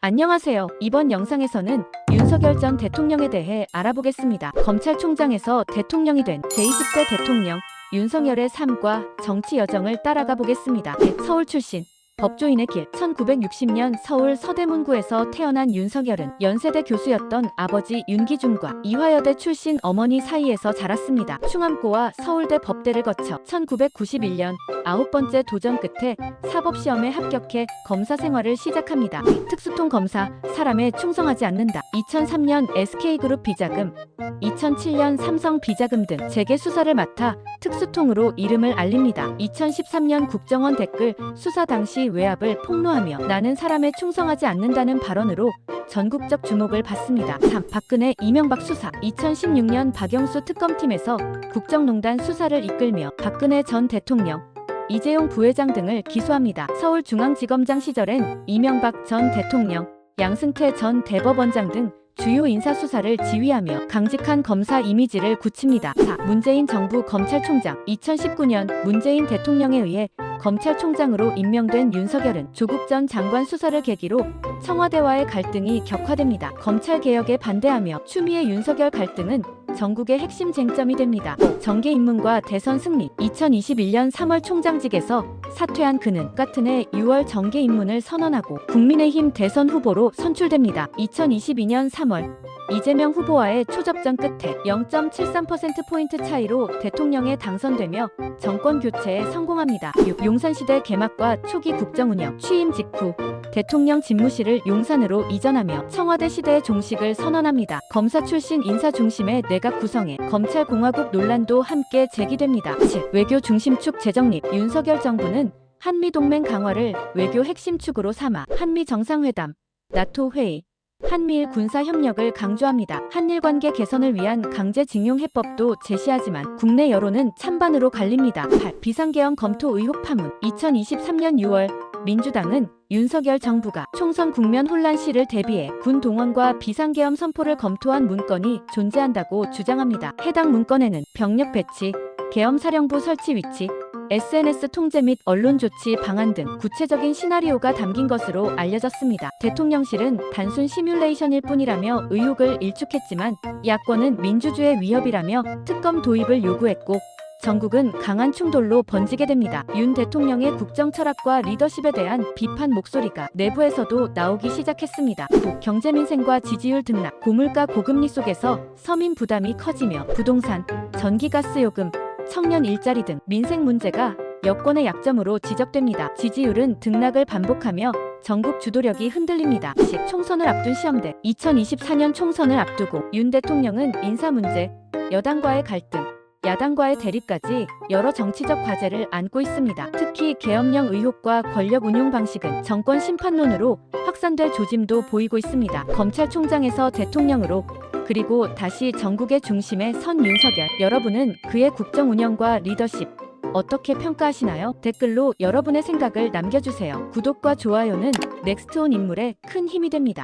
안녕하세요. 이번 영상에서는 윤석열 전 대통령에 대해 알아보겠습니다. 검찰총장에서 대통령이 된 제20대 대통령 윤석열의 삶과 정치 여정을 따라가 보겠습니다. 서울 출신, 법조인의 길. 1960년 서울 서대문구에서 태어난 윤석열은 연세대 교수였던 아버지 윤기중과 이화여대 출신 어머니 사이에서 자랐습니다. 충암고와 서울대 법대를 거쳐 1991년 9번째 도전 끝에 사법시험에 합격해 검사 생활을 시작합니다. 특수통 검사, 사람에 충성하지 않는다. 2003년 SK그룹 비자금, 2007년 삼성 비자금 등 재계 수사를 맡아 특수통으로 이름을 알립니다. 2013년 국정원 댓글 수사 당시 외압을 폭로하며 나는 사람에 충성하지 않는다는 발언으로 전국적 주목을 받습니다. 3. 박근혜 이명박 수사. 2016년 박영수 특검팀에서 국정농단 수사를 이끌며 박근혜 전 대통령, 이재용 부회장 등을 기소합니다. 서울중앙지검장 시절엔 이명박 전 대통령, 양승태 전 대법원장 등 주요 인사수사를 지휘하며 강직한 검사 이미지를 굳힙니다. 4. 문재인 정부 검찰총장. 2019년 문재인 대통령에 의해 검찰총장으로 임명된 윤석열은 조국 전 장관 수사를 계기로 청와대와의 갈등이 격화됩니다. 검찰개혁에 반대하며 추미애 윤석열 갈등은 전국의 핵심 쟁점이 됩니다. 정계 입문과 대선 승리. 2021년 3월 총장직에서 사퇴한 그는 같은 해 6월 정계 입문을 선언하고 국민의힘 대선 후보로 선출됩니다. 2022년 3월 이재명 후보와의 초접전 끝에 0.73%포인트 차이로 대통령에 당선되며 정권 교체에 성공합니다. 6. 용산시대 개막과 초기 국정운영. 취임 직후 대통령 집무실을 용산으로 이전하며 청와대 시대의 종식을 선언합니다. 검사 출신 인사 중심의 내각 구성에 검찰공화국 논란도 함께 제기됩니다. 7. 외교 중심축 재정립. 윤석열 정부는 한미동맹 강화를 외교 핵심 축으로 삼아 한미 정상회담, 나토 회의, 한미일 군사협력을 강조합니다. 한일 관계 개선을 위한 강제징용 해법도 제시하지만 국내 여론은 찬반으로 갈립니다. 8. 비상계엄 검토 의혹 파문. 2023년 6월 민주당은 윤석열 정부가 총선 국면 혼란 시를 대비해 군 동원과 비상계엄 선포를 검토한 문건이 존재한다고 주장합니다. 해당 문건에는 병력 배치, 계엄사령부 설치 위치, SNS 통제 및 언론 조치 방안 등 구체적인 시나리오가 담긴 것으로 알려졌습니다. 대통령실은 단순 시뮬레이션일 뿐이라며 의혹을 일축했지만 야권은 민주주의 위협이라며 특검 도입을 요구했고 전국은 강한 충돌로 번지게 됩니다. 윤 대통령의 국정 철학과 리더십에 대한 비판 목소리가 내부에서도 나오기 시작했습니다. 경제 민생과 지지율 등락. 고물가 고금리 속에서 서민 부담이 커지며 부동산, 전기가스 요금, 청년 일자리 등 민생 문제가 여권의 약점으로 지적됩니다. 지지율은 등락을 반복하며 전국 주도력이 흔들립니다. 10. 총선을 앞둔 시험대. 2024년 총선을 앞두고 윤 대통령은 인사 문제, 여당과의 갈등, 야당과의 대립까지 여러 정치적 과제를 안고 있습니다. 특히 계엄령 의혹과 권력 운용 방식은 정권 심판론으로 확산될 조짐도 보이고 있습니다. 검찰총장에서 대통령으로 그리고 다시 전국의 중심에 선 윤석열. 여러분은 그의 국정 운영과 리더십 어떻게 평가하시나요? 댓글로 여러분의 생각을 남겨주세요. 구독과 좋아요는 넥스트온 인물에 큰 힘이 됩니다.